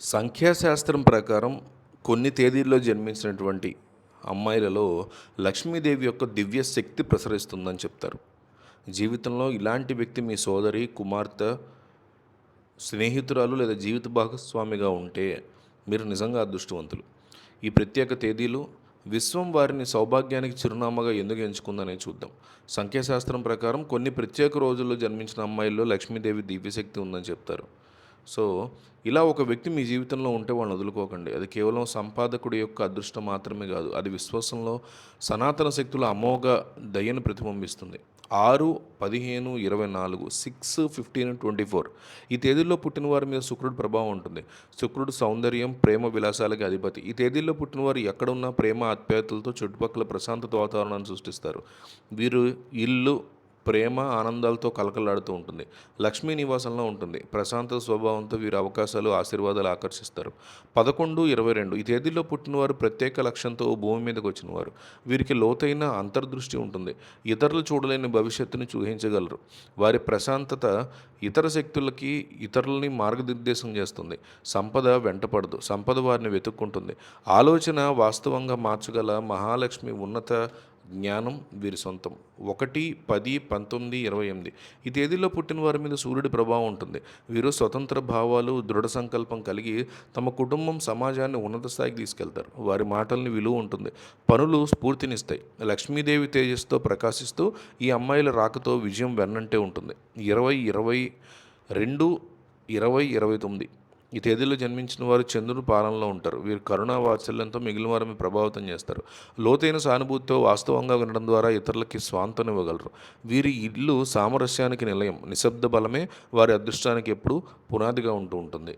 సంఖ్యాశాస్త్రం ప్రకారం కొన్ని తేదీల్లో జన్మించినటువంటి అమ్మాయిలలో లక్ష్మీదేవి యొక్క దివ్య శక్తి ప్రసరిస్తుందని చెప్తారు. జీవితంలో ఇలాంటి వ్యక్తి మీ సోదరి, కుమార్తె, స్నేహితురాలు లేదా జీవిత భాగస్వామిగా ఉంటే మీరు నిజంగా అదృష్టవంతులు. ఈ ప్రత్యేక తేదీలు విశ్వం వారిని సౌభాగ్యానికి చిరునామాగా ఎందుకు ఎంచుకుందనే చూద్దాం. సంఖ్యాశాస్త్రం ప్రకారం కొన్ని ప్రత్యేక రోజుల్లో జన్మించిన అమ్మాయిల్లో లక్ష్మీదేవి దివ్యశక్తి ఉందని చెప్తారు. సో, ఇలా ఒక వ్యక్తి మీ జీవితంలో ఉంటే వాళ్ళని వదులుకోకండి. అది కేవలం సంపాదకుడి యొక్క అదృష్టం మాత్రమే కాదు. అది విశ్వాసంలో సనాతన శక్తుల అమోఘ దయను ప్రతిబింబిస్తుంది. 6, 15, 24, 6, 15, 24 ఈ తేదీల్లో పుట్టిన వారి మీద శుక్రుడి ప్రభావం ఉంటుంది. శుక్రుడు సౌందర్యం, ప్రేమ విలాసాలకి అధిపతి. ఈ తేదీల్లో పుట్టినవారు ఎక్కడున్నా ప్రేమ ఆప్యాయతలతో చుట్టుపక్కల ప్రశాంతత వాతావరణాన్ని సృష్టిస్తారు. వీరు ఇల్లు ప్రేమ ఆనందాలతో కలకలాడుతూ ఉంటుంది. లక్ష్మీ నివాసంలో ఉంటుంది. ప్రశాంత స్వభావంతో వీరి అవకాశాలు ఆశీర్వాదాలు ఆకర్షిస్తారు. 11, 22 ఈ తేదీల్లో పుట్టినవారు ప్రత్యేక లక్ష్యంతో భూమి మీదకి వచ్చినవారు. వీరికి లోతైన అంతర్దృష్టి ఉంటుంది. ఇతరులు చూడలేని భవిష్యత్తుని చూహించగలరు. వారి ప్రశాంతత ఇతర శక్తులకి ఇతరులని మార్గనిర్దేశం చేస్తుంది. సంపద వెంటపడదు. సంపద వారిని వెతుక్కుంటుంది. ఆలోచన వాస్తవంగా మార్చగల మహాలక్ష్మి ఉన్నత జ్ఞానం వీరి సొంతం. 1, 10, 19, 28 ఈ తేదీల్లో పుట్టిన వారి మీద సూర్యుడి ప్రభావం ఉంటుంది. వీరు స్వతంత్ర భావాలు, దృఢ సంకల్పం కలిగి తమ కుటుంబం, సమాజాన్ని ఉన్నత స్థాయికి తీసుకెళ్తారు. వారి మాటల్ని విలువ ఉంటుంది. పనులు స్ఫూర్తినిస్తాయి. లక్ష్మీదేవి తేజస్సుతో ప్రకాశిస్తూ ఈ అమ్మాయిల రాకతో విజయం వెన్నంటే ఉంటుంది. 20, 22, 20, 29 ఈ తేదీలో జన్మించిన వారు చంద్రుని పాలనలో ఉంటారు. వీరు కరుణా వాత్సల్యంతో మిగిలిన వారిని ప్రభావితం చేస్తారు. లోతైన సానుభూతితో వాస్తవంగా వినడం ద్వారా ఇతరులకి స్వాంతనివ్వగలరు. వీరి ఇల్లు సామరస్యానికి నిలయం. నిశ్శబ్ద బలమే వారి అదృష్టానికి ఎప్పుడూ పునాదిగా ఉంటూ ఉంటుంది.